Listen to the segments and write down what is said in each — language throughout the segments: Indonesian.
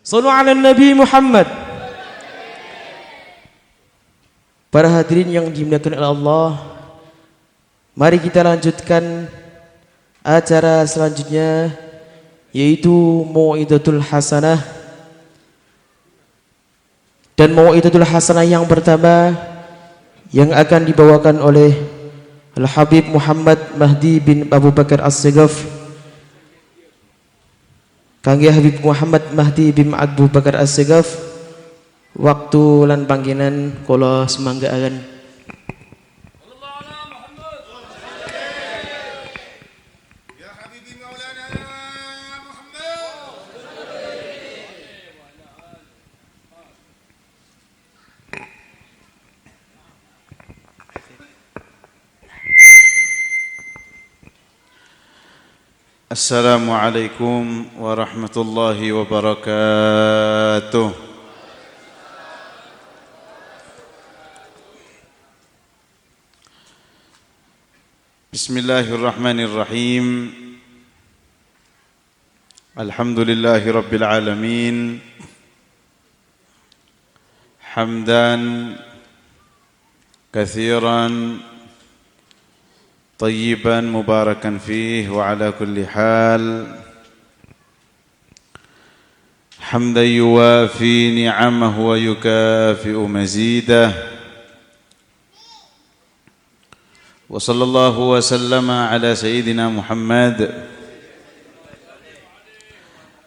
Shallu ala Nabi Muhammad. Para hadirin yang dimuliakan oleh Allah, mari kita lanjutkan acara selanjutnya, yaitu Mau'izatul Hasanah. Dan Mau'izatul Hasanah yang pertama yang akan dibawakan oleh Al-Habib Muhammad Mahdi bin Abu Bakar As-Sigaf. Kangge Habib Muhammad Mahdi bin Abu Bakar As-Sigaf, waktu lan panggenan kula semanggaaken. Assalamualaikum warahmatullahi wabarakatuh. Bismillahirrahmanirrahim. Alhamdulillahi rabbil alamin. Hamdan kathiran طيبا مباركا فيه وعلى كل حال حمدا يوافي نعمه ويكافئ مزيده وصلى الله وسلم على سيدنا محمد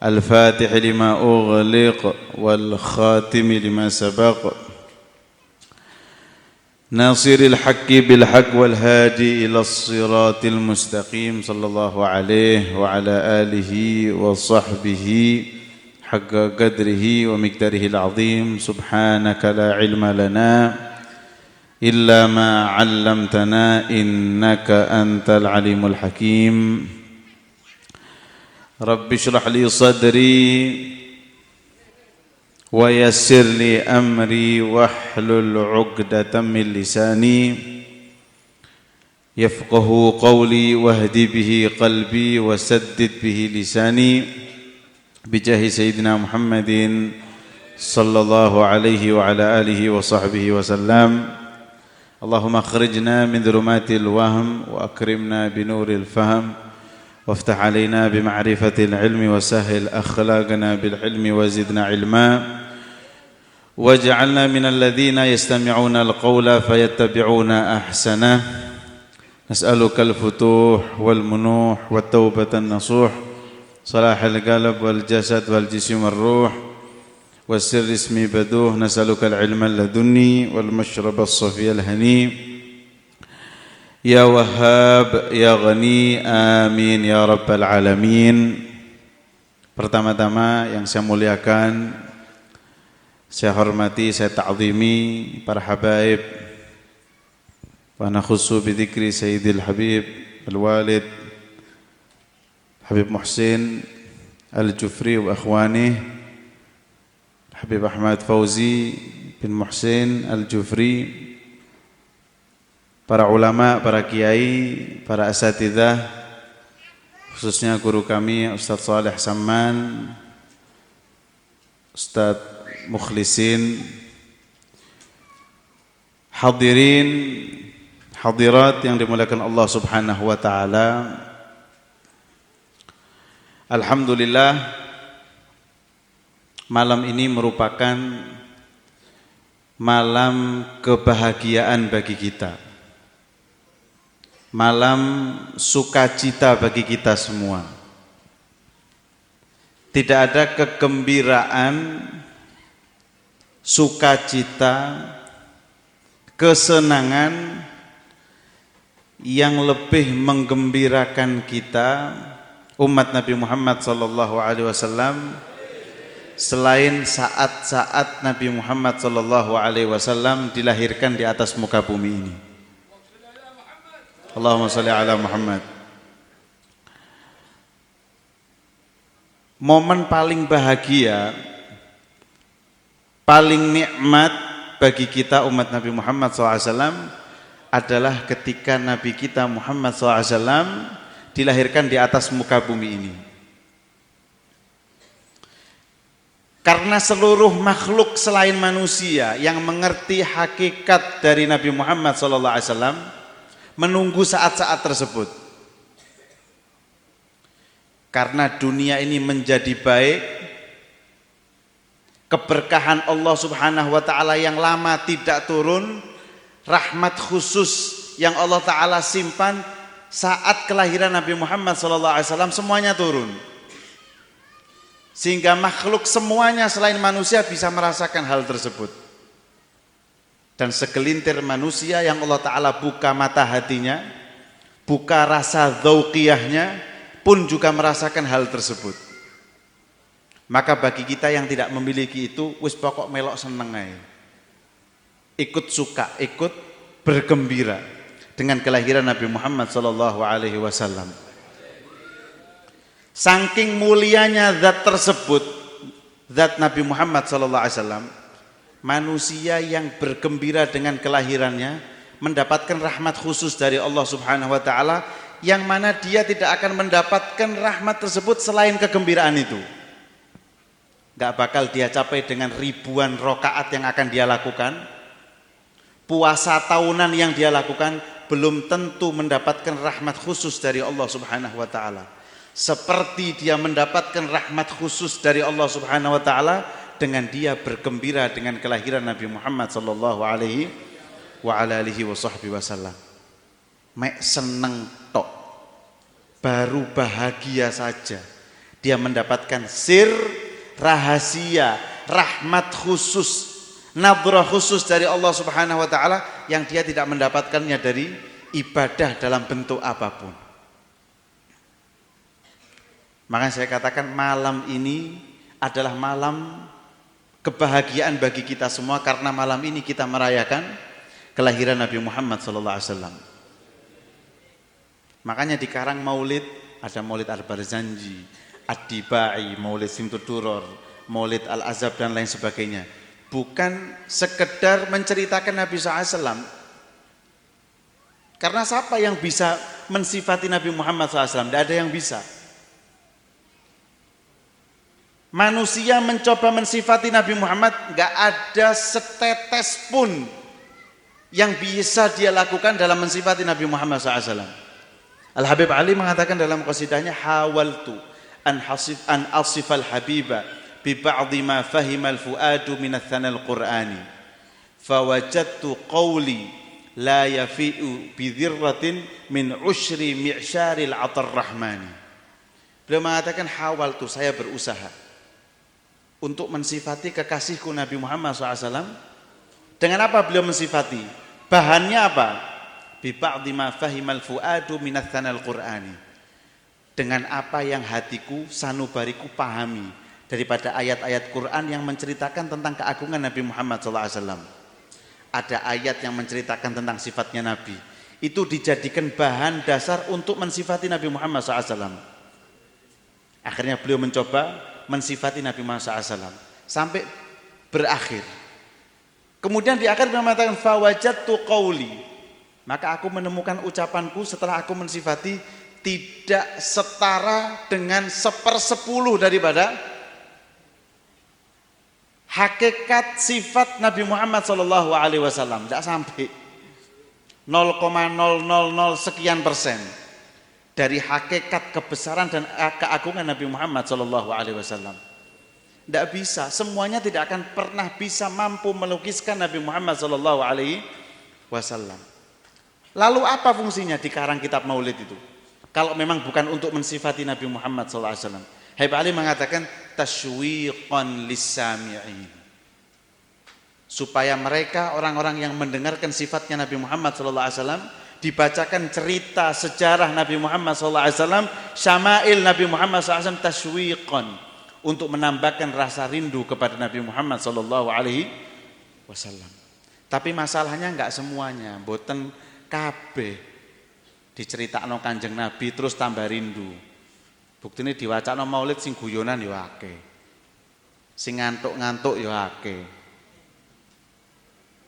الفاتح لما أغلق والخاتم لما سبق ناصر الحق بالحق والهادي إلى الصراط المستقيم صلى الله عليه وعلى آله وصحبه حق قدره ومقداره العظيم. سبحانك لا علم لنا إلا ما علمتنا إنك أنت العليم الحكيم. رب اشرح لي صدري ويسر لي أمري واحلل عقدة من لساني يفقه قولي واهدي به قلبي وسدد به لساني بجاه سيدنا محمد صلى الله عليه وعلى آله وصحبه وسلم. اللهم اخرجنا من ظلمات الوهم وأكرمنا بنور الفهم وافتح علينا بمعرفة العلم وسهل أخلاقنا بالعلم وزدنا علما واجعلنا من الذين يستمعون القول فيتبعون أحسنه. نسألك الفتوح والمنوح والتوبة النصوح صلاح القلب والجسد والجسم والروح والسر اسمي بدوه. نسألك العلم اللدني والمشرب الصفي الهني يا وهاب يا غني آمين ya rabbal alamin. Pertama-tama yang saya muliakan, saya hormati, saya ta'zimi para habaib wa nakhussu bi dzikri sayyidil habib al-walid Habib Muhsin al-Jufri wa akhwani Habib Ahmad Fauzi bin Muhsin al-Jufri, para ulama, para kiai, para asatidzah, khususnya guru kami Ustaz Saleh Samman, Ustaz Mukhlisin, hadirin, hadirat yang dimuliakan Allah Subhanahu wa taala. Alhamdulillah, malam ini merupakan malam kebahagiaan bagi kita. Malam sukacita bagi kita semua. Tidak ada kegembiraan, sukacita, kesenangan yang lebih menggembirakan kita umat Nabi Muhammad SAW selain saat-saat Nabi Muhammad SAW dilahirkan di atas muka bumi ini. Allahumma salli ala Muhammad. Momen paling bahagia, paling nikmat bagi kita umat Nabi Muhammad SAW adalah ketika Nabi kita Muhammad SAW dilahirkan di atas muka bumi ini. Karena seluruh makhluk selain manusia yang mengerti hakikat dari Nabi Muhammad SAW menunggu saat-saat tersebut. Karena dunia ini menjadi baik, keberkahan Allah Subhanahu wa taala yang lama tidak turun, rahmat khusus yang Allah taala simpan saat kelahiran Nabi Muhammad SAW semuanya turun. Sehingga makhluk semuanya selain manusia bisa merasakan hal tersebut. Dan segelintir manusia yang Allah taala buka mata hatinya, buka rasa dzauqiyahnya pun juga merasakan hal tersebut. Maka bagi kita yang tidak memiliki itu, wis pokok melok seneng ae. Ikut suka, ikut bergembira dengan kelahiran Nabi Muhammad SAW. Saking mulianya zat tersebut, zat Nabi Muhammad SAW, manusia yang bergembira dengan kelahirannya mendapatkan rahmat khusus dari Allah Subhanahu wa taala, yang mana dia tidak akan mendapatkan rahmat tersebut selain kegembiraan itu. Gak bakal dia capai dengan ribuan rokaat yang akan dia lakukan, puasa tahunan yang dia lakukan, belum tentu mendapatkan rahmat khusus dari Allah Subhanahu wa taala. Seperti dia mendapatkan rahmat khusus dari Allah Subhanahu wa taala dengan dia bergembira dengan kelahiran Nabi Muhammad sallallahu alaihi wasallam. Mek seneng tok, baru bahagia saja dia mendapatkan sir, rahasia, rahmat khusus, nadrah khusus dari Allah Subhanahu wa taala yang dia tidak mendapatkannya dari ibadah dalam bentuk apapun. Makanya saya katakan malam ini adalah malam kebahagiaan bagi kita semua, karena malam ini kita merayakan kelahiran Nabi Muhammad sallallahu alaihi wasallam. Makanya di Karang Maulid ada Maulid Al-Barzanji, Ad-Dibai, Maulid Simtud Duror, Maulid Al-Azab dan lain sebagainya. Bukan sekedar menceritakan Nabi SAW. Karena siapa yang bisa mensifati Nabi Muhammad SAW? Tidak ada yang bisa. Manusia mencoba mensifati Nabi Muhammad, gak ada setetes pun yang bisa dia lakukan dalam mensifati Nabi Muhammad SAW. Al-Habib Ali mengatakan dalam qasidahnya, hawaltu an asifal habiba bi ba'dhi ma fahima al-fuadu min ath-thana al-Qur'ani fawajadtu qawli la yafi'u bi dhirratin min ushri mi'syari al-'atar rahmani. Beliau mengatakan, hawaltu, saya berusaha untuk mensifati kekasihku Nabi Muhammad SAW. Dengan apa beliau mensifati? Bahannya apa? Bi ba'dhi ma fahimal fuadu minats tsanal qur'ani. Dengan apa yang hatiku, sanubariku pahami daripada ayat-ayat Quran yang menceritakan tentang keagungan Nabi Muhammad SAW. Ada ayat yang menceritakan tentang sifatnya Nabi. Itu dijadikan bahan dasar untuk mensifati Nabi Muhammad SAW. Akhirnya beliau mencoba mensifati Nabi Muhammad SAW sampai berakhir. Kemudian di akhir beliau mengatakan, fawajadtu qawli, maka aku menemukan ucapanku setelah aku mensifati tidak setara dengan 1/10 daripada hakikat sifat Nabi Muhammad SAW. Tidak sampai 0,000 sekian persen dari hakikat kebesaran dan keagungan Nabi Muhammad SAW. Tidak bisa, semuanya tidak akan pernah bisa mampu melukiskan Nabi Muhammad SAW. Lalu apa fungsinya di karang kitab Maulid itu? Kalau memang bukan untuk mensifati Nabi Muhammad SAW. Habib Ali mengatakan tasywiqan lis-sami'in, supaya mereka orang-orang yang mendengarkan sifatnya Nabi Muhammad SAW dibacakan cerita sejarah Nabi Muhammad SAW, syama'il Nabi Muhammad SAW, tasywiqan, untuk menambahkan rasa rindu kepada Nabi Muhammad SAW. Tapi masalahnya enggak semuanya, mboten kabeh diceritakno Kanjeng Nabi terus tambah rindu. Buktine diwacana maulid sing guyonan ya akeh, sing ngantuk-ngantuk ya akeh.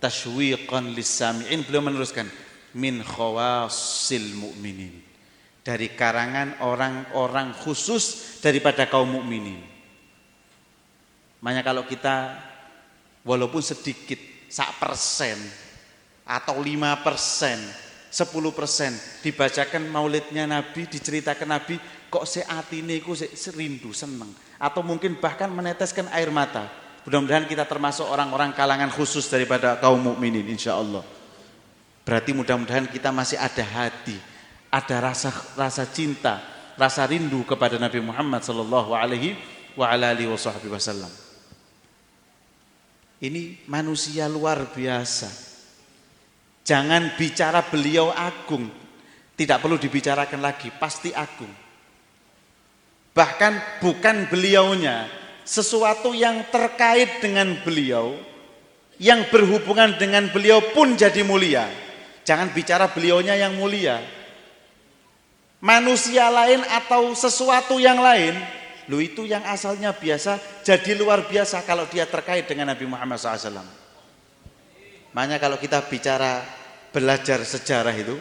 Tasywiqan lis-sami'in, beliau meneruskan, min khawasil mu'minin, dari karangan orang-orang khusus daripada kaum mukminin. Makanya kalau kita walaupun sedikit 1% atau 5%, 10% dibacakan maulidnya Nabi, diceritakan Nabi, kok seatine iku serindu seneng, atau mungkin bahkan meneteskan air mata. Mudah-mudahan kita termasuk orang-orang kalangan khusus daripada kaum mukminin insyaallah. Berarti mudah-mudahan kita masih ada hati, ada rasa cinta, rasa rindu kepada Nabi Muhammad sallallahu alaihi wasallam. Ini manusia luar biasa. Jangan bicara beliau agung, tidak perlu dibicarakan lagi, pasti agung. Bahkan bukan beliaunya, sesuatu yang terkait dengan beliau, yang berhubungan dengan beliau pun jadi mulia. Jangan bicara beliaunya yang mulia. Manusia lain atau sesuatu yang lain, lu itu yang asalnya biasa jadi luar biasa kalau dia terkait dengan Nabi Muhammad SAW. Makanya kalau kita bicara belajar sejarah itu,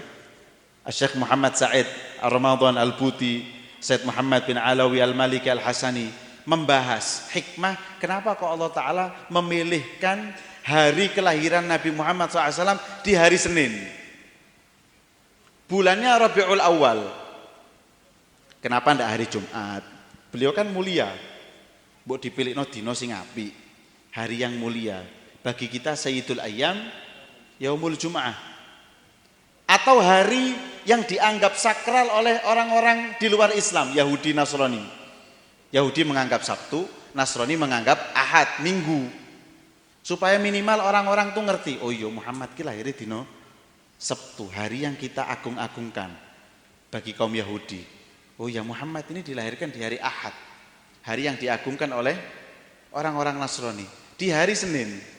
Syekh Muhammad Said Ar-Ramadhan Al-Buti, Syed Muhammad bin Alawi Al-Maliki Al-Hasani membahas hikmah kenapa kok Allah Ta'ala memilihkan hari kelahiran Nabi Muhammad SAW di hari Senin. Bulannya Rabiul Awal. Kenapa tidak hari Jumat? Beliau kan mulia. Mbok dipilihno dina sing apik, hari yang mulia. Bagi kita Sayyidul Ayyam Yaumul Jum'ah. Atau hari yang dianggap sakral oleh orang-orang di luar Islam, Yahudi Nasrani. Yahudi menganggap Sabtu, Nasrani menganggap Ahad, Minggu. Supaya minimal orang-orang tuh ngerti, oh iya Muhammad ki lahir dina Sabtu, hari yang kita agung-agungkan bagi kaum Yahudi. Oh ya Muhammad ini dilahirkan di hari Ahad, hari yang diagungkan oleh orang-orang Nasrani, di hari Senin.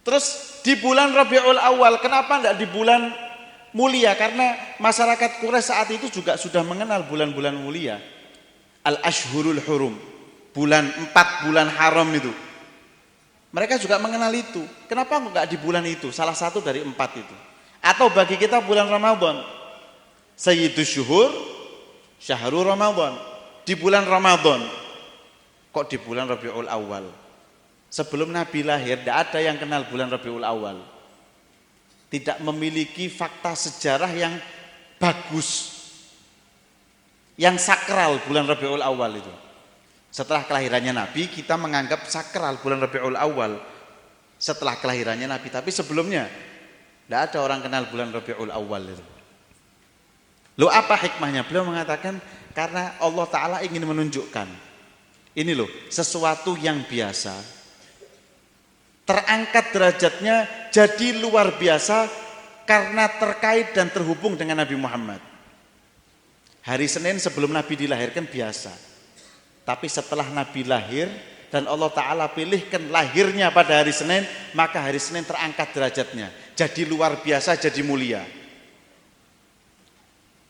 Terus di bulan Rabiul Awal, kenapa tidak di bulan mulia? Karena masyarakat Quraisy saat itu juga sudah mengenal bulan-bulan mulia. Al-Ashhurul Hurum, bulan 4 bulan haram itu. Mereka juga mengenal itu. Kenapa enggak di bulan itu? Salah satu dari 4 itu. Atau bagi kita bulan Ramadan, Sayyidus Syuhur, Syahrul Ramadan. Di bulan Ramadan. Kok di bulan Rabiul Awal? Sebelum Nabi lahir, tidak ada yang kenal bulan Rabiul Awal. Tidak memiliki fakta sejarah yang bagus, yang sakral bulan Rabiul Awal itu. Setelah kelahirannya Nabi, kita menganggap sakral bulan Rabiul Awal. Setelah kelahirannya Nabi, tapi sebelumnya tidak ada orang kenal bulan Rabiul Awal itu. Loh apa hikmahnya? Beliau mengatakan karena Allah Ta'ala ingin menunjukkan, ini loh sesuatu yang biasa, terangkat derajatnya jadi luar biasa karena terkait dan terhubung dengan Nabi Muhammad. Hari Senin sebelum Nabi dilahirkan biasa, tapi setelah Nabi lahir dan Allah Ta'ala pilihkan lahirnya pada hari Senin, maka hari Senin terangkat derajatnya jadi luar biasa, jadi mulia.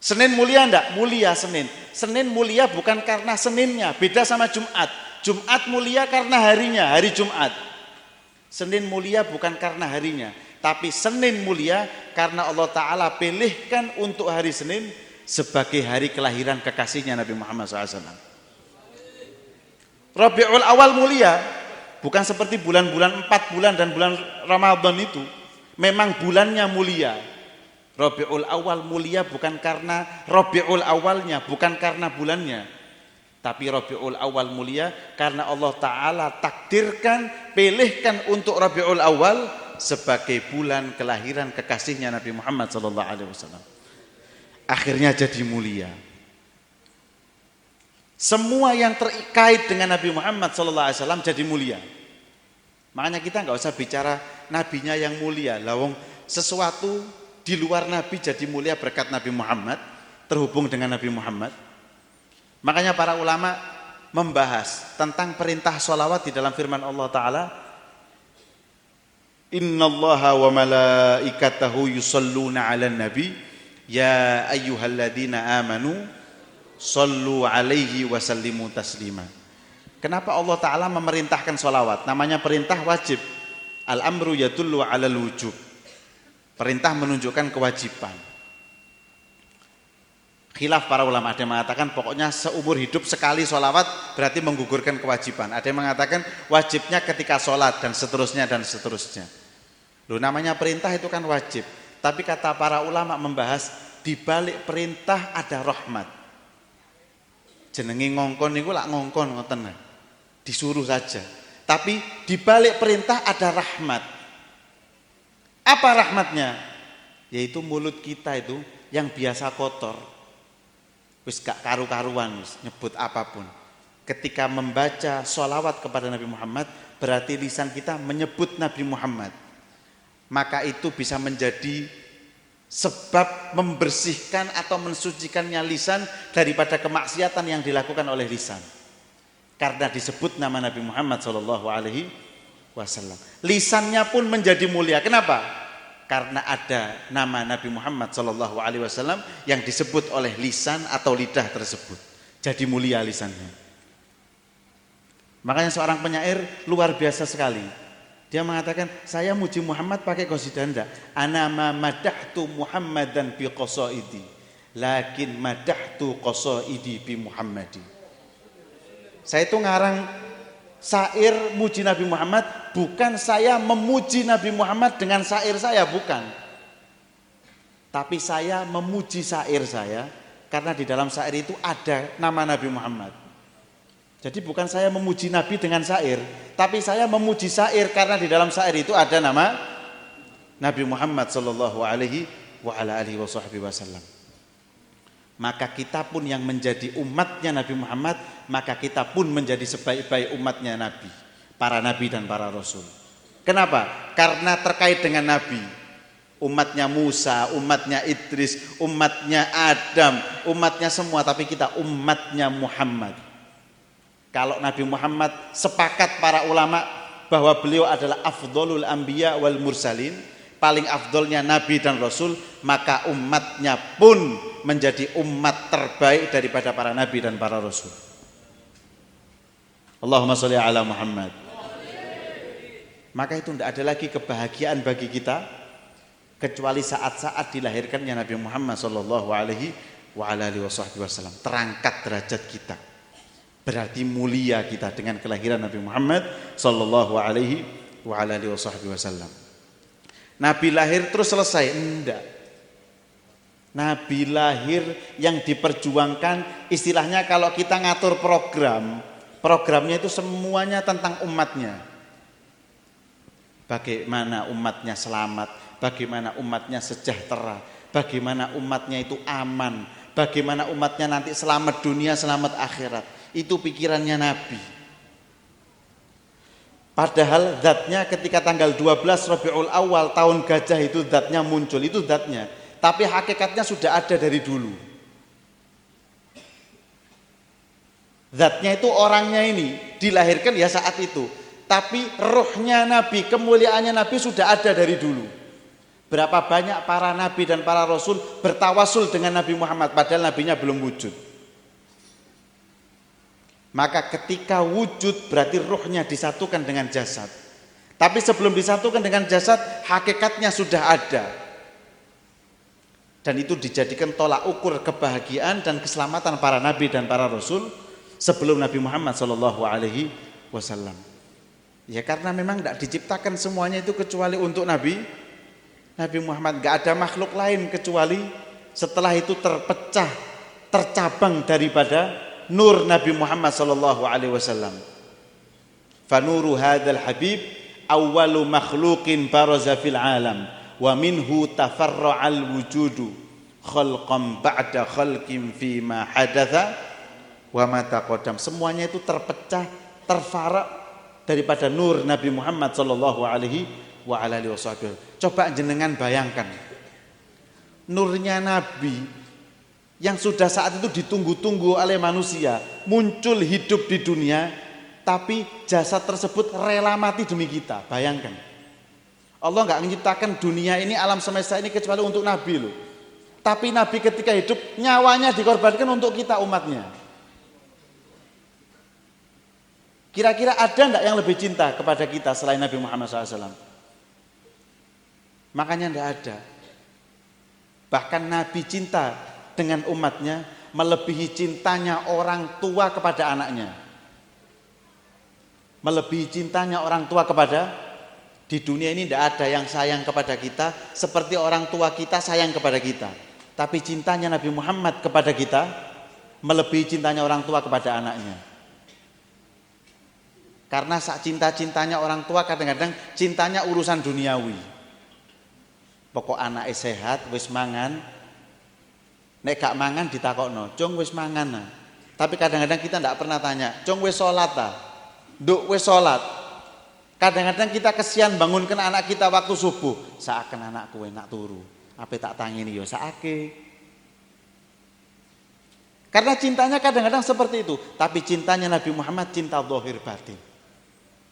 Senin mulia enggak? Mulia Senin. Senin mulia bukan karena Seninnya, beda sama Jumat. Jumat mulia karena harinya, hari Jumat. Senin mulia bukan karena harinya, tapi Senin mulia karena Allah Ta'ala pilihkan untuk hari Senin sebagai hari kelahiran kekasihnya Nabi Muhammad SAW. Rabiul Awal mulia bukan seperti bulan-bulan 4 bulan dan bulan Ramadan itu. Memang bulannya mulia. Rabiul Awal mulia bukan karena Rabiul Awalnya, bukan karena bulannya. Tapi Rabiul Awal mulia karena Allah Ta'ala takdirkan, pilihkan untuk Rabiul Awal sebagai bulan kelahiran kekasihnya Nabi Muhammad SAW. Akhirnya jadi mulia. Semua yang terkait dengan Nabi Muhammad SAW jadi mulia. Makanya kita nggak usah bicara nabinya yang mulia. Lawang sesuatu di luar Nabi jadi mulia berkat Nabi Muhammad, terhubung dengan Nabi Muhammad. Makanya para ulama membahas tentang perintah sholawat di dalam firman Allah Ta'ala, Innallaha wa malaikatahu yusalluna ala nabi ya ayyuhalladzina amanu sallu alaihi wa sallimu taslima. Kenapa Allah Ta'ala memerintahkan sholawat? Namanya perintah wajib. Al-amru yadullu alal wujub. Perintah menunjukkan kewajiban. Khilaf para ulama, ada yang mengatakan pokoknya seumur hidup sekali sholawat berarti menggugurkan kewajiban. Ada yang mengatakan wajibnya ketika sholat dan seterusnya dan seterusnya. Loh, namanya perintah itu kan wajib. Tapi kata para ulama membahas di balik perintah ada rahmat. Jenenge ngongkon niku lak ngongkon ngoten. Disuruh saja. Tapi di balik perintah ada rahmat. Apa rahmatnya? Yaitu mulut kita itu yang biasa kotor. Wis gak karu-karuan nyebut apapun. Ketika membaca sholawat kepada Nabi Muhammad, berarti lisan kita menyebut Nabi Muhammad. Maka itu bisa menjadi sebab membersihkan atau mensucikannya lisan daripada kemaksiatan yang dilakukan oleh lisan. Karena disebut nama Nabi Muhammad SAW. Lisannya pun menjadi mulia. Kenapa? Karena ada nama Nabi Muhammad SAW yang disebut oleh lisan atau lidah tersebut. Jadi mulia lisannya. Makanya seorang penyair luar biasa sekali. Dia mengatakan, saya muji Muhammad pakai qasidah enggak? Ana ma madahtu Muhammadan bi qasaidi, lakin madahtu qasaidi bi Muhammadi. Saya itu ngarang syair muji Nabi Muhammad, bukan saya memuji Nabi Muhammad dengan syair saya, bukan. Tapi saya memuji syair saya karena di dalam syair itu ada nama Nabi Muhammad. Jadi bukan saya memuji Nabi dengan syair, tapi saya memuji syair karena di dalam syair itu ada nama Nabi Muhammad sallallahu alaihi wasallam. Maka kita pun yang menjadi umatnya Nabi Muhammad, maka kita pun menjadi sebaik-baik umatnya Nabi, para Nabi dan para Rasul. Kenapa? Karena terkait dengan Nabi, umatnya Musa, umatnya Idris, umatnya Adam, umatnya semua, tapi kita umatnya Muhammad. Kalau Nabi Muhammad sepakat para ulama bahwa beliau adalah afdholul anbiya wal mursalin, paling afdolnya Nabi dan Rasul, maka umatnya pun menjadi umat terbaik daripada para Nabi dan para Rasul. Allahumma sholli ala Muhammad. Maka itu tidak ada lagi kebahagiaan bagi kita kecuali saat-saat dilahirkannya Nabi Muhammad sallallahu alaihi wasallam. Terangkat derajat kita. Berarti mulia kita dengan kelahiran Nabi Muhammad sallallahu alaihi wasallam. Nabi lahir terus selesai? Enggak. Nabi lahir yang diperjuangkan, istilahnya kalau kita ngatur programnya itu semuanya tentang umatnya. Bagaimana umatnya selamat, bagaimana umatnya sejahtera, bagaimana umatnya itu aman, bagaimana umatnya nanti selamat dunia, selamat akhirat. Itu pikirannya Nabi. Padahal zatnya ketika tanggal 12 Rabiul Awal tahun gajah itu zatnya muncul, itu zatnya. Tapi hakikatnya sudah ada dari dulu. Zatnya itu orangnya ini dilahirkan ya saat itu. Tapi ruhnya Nabi, kemuliaannya Nabi sudah ada dari dulu. Berapa banyak para Nabi dan para Rasul bertawasul dengan Nabi Muhammad padahal Nabinya belum wujud. Maka ketika wujud berarti ruhnya disatukan dengan jasad. Tapi sebelum disatukan dengan jasad, hakikatnya sudah ada. Dan itu dijadikan tolak ukur kebahagiaan dan keselamatan para nabi dan para rasul sebelum Nabi Muhammad SAW. Ya karena memang tidak diciptakan semuanya itu kecuali untuk Nabi Muhammad. Gak ada makhluk lain kecuali setelah itu terpecah, tercabang daripada nur Nabi Muhammad SAW. Fanuru hadzal habib awwalu makhluqin baraza fil alam wa minhu tafarra'al wujudu khalqan ba'da khalqin fima hadatha wa ma taqaddam. Semuanya itu terpecah, terfarak daripada nur Nabi Muhammad sallallahu alaihi wa alihi wasallam. Coba jenengan bayangkan nurnya Nabi yang sudah saat itu ditunggu-tunggu oleh manusia muncul hidup di dunia, tapi jasad tersebut rela mati demi kita. Bayangkan, Allah nggak menciptakan dunia ini, alam semesta ini kecuali untuk Nabi loh. Tapi Nabi ketika hidup nyawanya dikorbankan untuk kita umatnya. Kira-kira ada enggak yang lebih cinta kepada kita selain Nabi Muhammad SAW? Makanya enggak ada. Bahkan Nabi cinta dengan umatnya melebihi cintanya orang tua kepada anaknya. Melebihi cintanya orang tua kepada, di dunia ini tidak ada yang sayang kepada kita seperti orang tua kita sayang kepada kita. Tapi cintanya Nabi Muhammad kepada kita melebihi cintanya orang tua kepada anaknya. Karena sak cinta-cintanya orang tua kadang-kadang cintanya urusan duniawi. Pokok anaknya sehat, wis mangan. Nek gak mangan ditakokno, "Jong wis mangan nah." Tapi kadang-kadang kita tidak pernah tanya, "Jong wis sholat ta?" "Nduk wis sholat." Kadang-kadang kita kesian bangunkan anak kita waktu subuh, "Seakan anakku enak turu." Apa tak tangini yo saake. Karena cintanya kadang-kadang seperti itu, tapi cintanya Nabi Muhammad cinta zahir batin.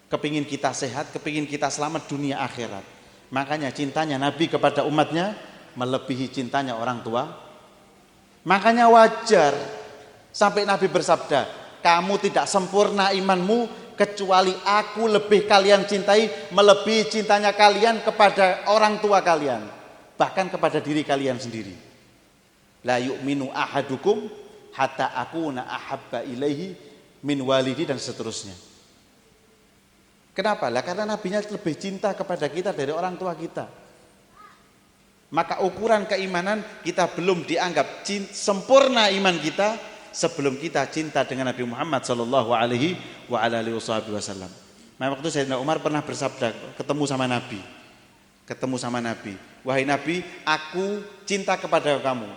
Kepingin kita sehat, kepingin kita selamat dunia akhirat. Makanya cintanya Nabi kepada umatnya melebihi cintanya orang tua. Makanya wajar sampai Nabi bersabda, "Kamu tidak sempurna imanmu kecuali aku lebih kalian cintai melebihi cintanya kalian kepada orang tua kalian, bahkan kepada diri kalian sendiri. La yu'minu ahadukum hatta akuna ahabba ilaihi min walidi," dan seterusnya. Kenapa? Lah karena nabinya lebih cinta kepada kita dari orang tua kita. Maka ukuran keimanan kita belum dianggap sempurna iman kita sebelum kita cinta dengan Nabi Muhammad sallallahu alaihi wa ala alihi wasallam. Nah, waktu Sayyidina Umar pernah bersabda ketemu sama Nabi, "Wahai Nabi, aku cinta kepada kamu."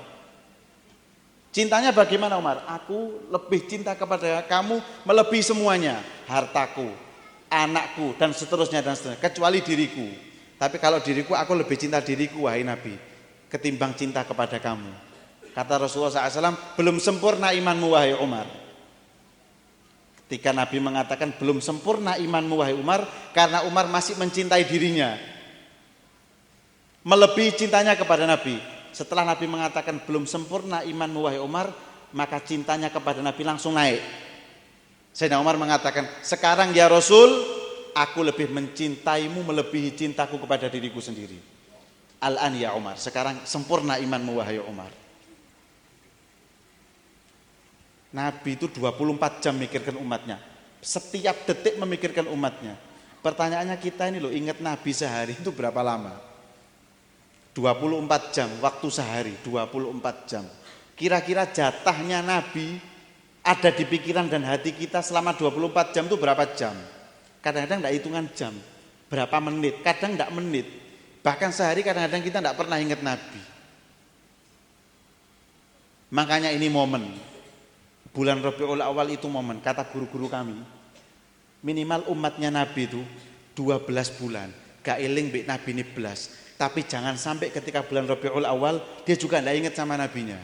Cintanya bagaimana Umar? "Aku lebih cinta kepada kamu melebihi semuanya, hartaku, anakku dan seterusnya kecuali diriku. Tapi kalau diriku, aku lebih cinta diriku wahai Nabi ketimbang cinta kepada kamu." Kata Rasulullah SAW, "Belum sempurna imanmu wahai Umar." Ketika Nabi mengatakan belum sempurna imanmu wahai Umar, karena Umar masih mencintai dirinya melebihi cintanya kepada Nabi. Setelah Nabi mengatakan belum sempurna imanmu wahai Umar, maka cintanya kepada Nabi langsung naik. Sayyidina Umar mengatakan, "Sekarang ya Rasul, aku lebih mencintaimu melebihi cintaku kepada diriku sendiri." Al-an ya Umar, sekarang sempurna imanmu wahai Umar. Nabi itu 24 jam memikirkan umatnya. Setiap detik memikirkan umatnya. Pertanyaannya kita ini loh, ingat Nabi sehari itu berapa lama? 24 jam, waktu sehari 24 jam. Kira-kira jatahnya Nabi ada di pikiran dan hati kita selama 24 jam itu berapa jam? Kadang-kadang tidak hitungan jam, berapa menit, kadang tidak menit. Bahkan sehari kadang-kadang kita tidak pernah ingat Nabi. Makanya ini momen. Bulan Rabiul Awal itu momen, kata guru-guru kami. Minimal umatnya Nabi itu 12 bulan. Gak eling mbek Nabi ini belas. Tapi jangan sampai ketika bulan Rabiul Awal dia juga tidak ingat sama Nabinya.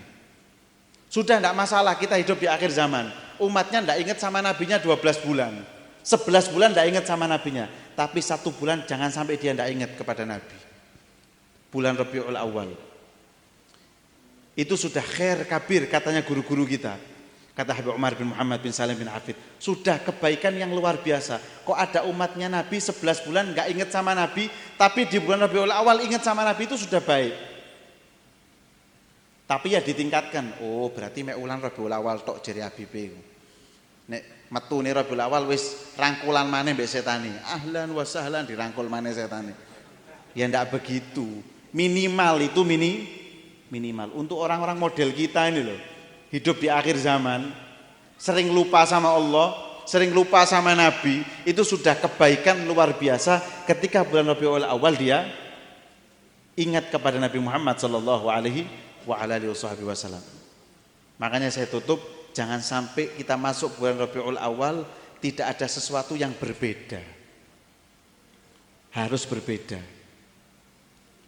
Sudah tidak masalah kita hidup di akhir zaman. Umatnya tidak ingat sama Nabinya 12 bulan. 11 bulan tidak ingat sama Nabinya. Tapi 1 bulan jangan sampai dia tidak ingat kepada Nabi. Bulan Rabiul Awal. Itu sudah khair kabir katanya guru-guru kita. Kata Habib Umar bin Muhammad bin Salim bin Hafid, sudah kebaikan yang luar biasa. Kok ada umatnya Nabi 11 bulan gak ingat sama Nabi, tapi di bulan Rabiul Awal ingat sama Nabi, itu sudah baik. Tapi ya ditingkatkan. Oh berarti mek ulan Rabiul Awal tok jere Habib. Nek metune Rabiul Awal wis rangkulan maneh mbek setane. Ahlan wa sahlan dirangkul maneh setane. Ya ndak begitu. Minimal itu minimal untuk orang-orang model kita ini loh. Hidup di akhir zaman, sering lupa sama Allah, sering lupa sama Nabi, itu sudah kebaikan luar biasa ketika bulan Rabiul Awal dia ingat kepada Nabi Muhammad sallallahu alaihi wasallam. Makanya saya tutup, jangan sampai kita masuk bulan Rabiul Awal tidak ada sesuatu yang berbeda. Harus berbeda.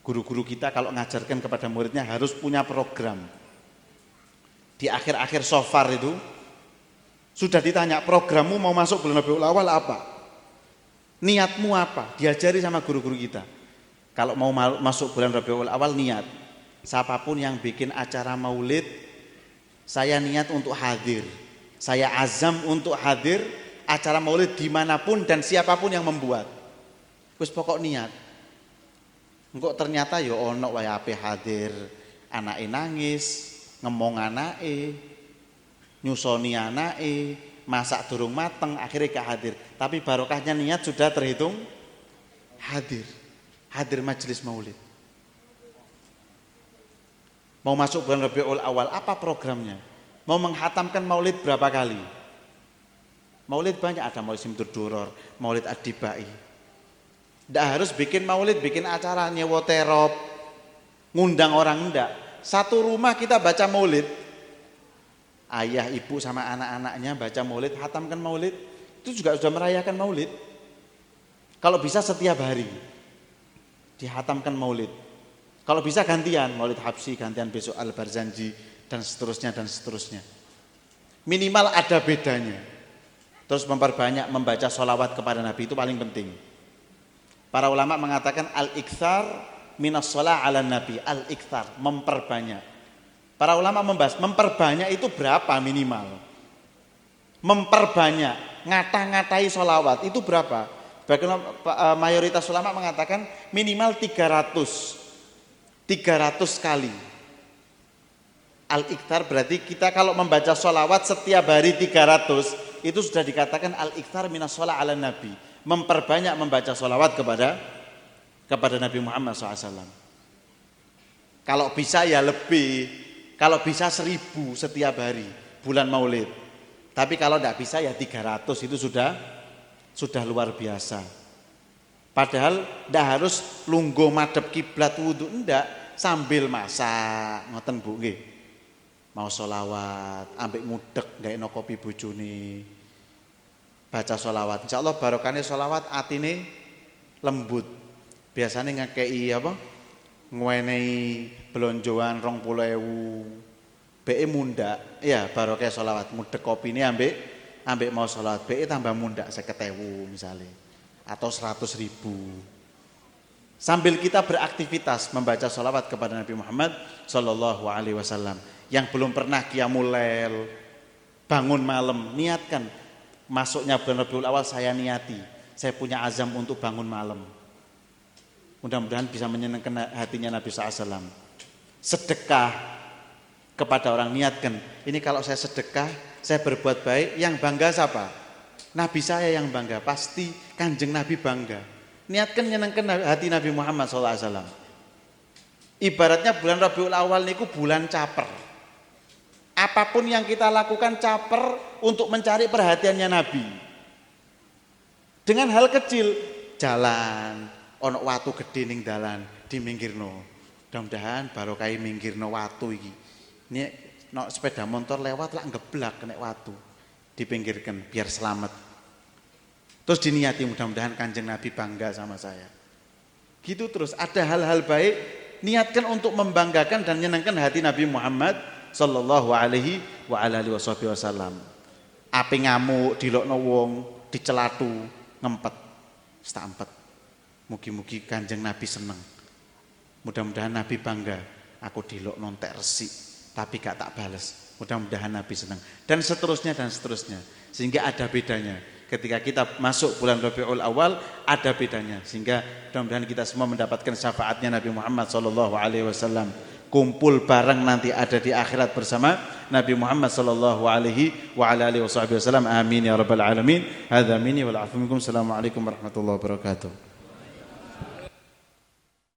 Guru-guru kita kalau ngajarkan kepada muridnya harus punya program. Di akhir-akhir shofar itu sudah ditanya, programmu mau masuk bulan Rabiul Awal apa? Niatmu apa? Diajari sama guru-guru kita. Kalau mau masuk bulan Rabiul Awal niat. Siapapun yang bikin acara maulid, saya niat untuk hadir. Saya azam untuk hadir acara maulid dimanapun dan siapapun yang membuat. Wis pokok niat. Engkau ternyata ya ono wae ape hadir, anake nangis, Ngemong anake, nyusoni anake, masak durung mateng, akhirnya gak hadir. Tapi barokahnya niat sudah terhitung hadir. Hadir majelis maulid. Mau masuk bulan Rabiul Awal, apa programnya? Mau menghatamkan maulid berapa kali? Maulid banyak, ada maulid Simtur Duror, maulid Adibai. Tidak harus bikin maulid, bikin acara nyewa terop, ngundang orang, enggak. Satu rumah kita baca maulid, ayah, ibu sama anak-anaknya baca maulid, hatamkan maulid, itu juga sudah merayakan maulid. Kalau bisa setiap hari dihatamkan maulid. Kalau bisa gantian, maulid Habsyi, gantian besok Al-Barzanji, dan seterusnya dan seterusnya. Minimal ada bedanya. Terus memperbanyak membaca sholawat kepada Nabi, itu paling penting. Para ulama mengatakan al-ikthar minas sholah ala Nabi, al-ikthar, memperbanyak. Para ulama membahas, memperbanyak itu berapa minimal? Memperbanyak, ngata-ngatai sholawat, itu berapa? Bagaimana mayoritas ulama mengatakan minimal 300 kali. Al-ikthar berarti kita kalau membaca sholawat setiap hari 300, itu sudah dikatakan al-ikthar minas sholah ala Nabi, memperbanyak membaca sholawat kepada Nabi Muhammad SAW. Kalau bisa ya lebih, kalau bisa 1000 setiap hari bulan maulid. Tapi kalau tidak bisa ya 300, itu sudah luar biasa. Padahal tidak harus lungguh madhep kiblat wudu, enggak, sambil masak ngoten Bu nggih. Mau sholawat, ambek ngudek gaekno kopi bojone. Baca sholawat. Insyaallah barokahnya sholawat atine lembut. Biasanya ngekei apa? Ngwenehi belonjoan 20.000. Be mundak, ya barokah sholawat, ngudek kopine ambek mau sholawat, be tambah mundak 50.000 misalnya. Atau 100.000. Sambil kita beraktivitas membaca sholawat kepada Nabi Muhammad Sallallahu Alaihi Wasallam. Yang belum pernah qiyamul lail, bangun malam, niatkan masuknya bulan Rabiul Awal, saya niati, saya punya azam untuk bangun malam. Mudah-mudahan bisa menyenangkan hatinya Nabi SAW. Sedekah kepada orang, niatkan, ini kalau saya sedekah, saya berbuat baik, yang bangga siapa? Nabi saya yang bangga, pasti Kanjeng Nabi bangga. Niatkan menyenangkan hati Nabi Muhammad SAW. Ibaratnya bulan Rabiul Awal niku bulan caper. Apapun yang kita lakukan caper untuk mencari perhatiannya Nabi. Dengan hal kecil, jalan, ono watu gede ning dalan, diminggirno. Mudah-mudahan barokah minggirno watu iki. Ini no, sepeda motor lewat lah ngeblak kena watu. Dipinggirkan biar selamat. Terus diniati mudah-mudahan Kanjeng Nabi bangga sama saya. Gitu terus, ada hal-hal baik, niatkan untuk membanggakan dan menyenangkan hati Nabi Muhammad Sallallahu Alaihi Wasallam. Ape ngamuk, dilokno wong, dicelatu, ngempet, setampet. Mugi-mugi Kanjeng Nabi seneng. Mudah-mudahan Nabi bangga. Aku dilokno entek resik, tapi gak tak bales. Mudah-mudahan Nabi senang. Dan seterusnya dan seterusnya. Sehingga ada bedanya. Ketika kita masuk bulan Rabiul Awal, ada bedanya. Sehingga mudah-mudahan kita semua mendapatkan syafaatnya Nabi Muhammad SAW. Kumpul bareng nanti ada di akhirat bersama Nabi Muhammad SAW. Amin ya rabbal alamin. Hadza minni wal afu minkum. Assalamualaikum warahmatullahi wabarakatuh.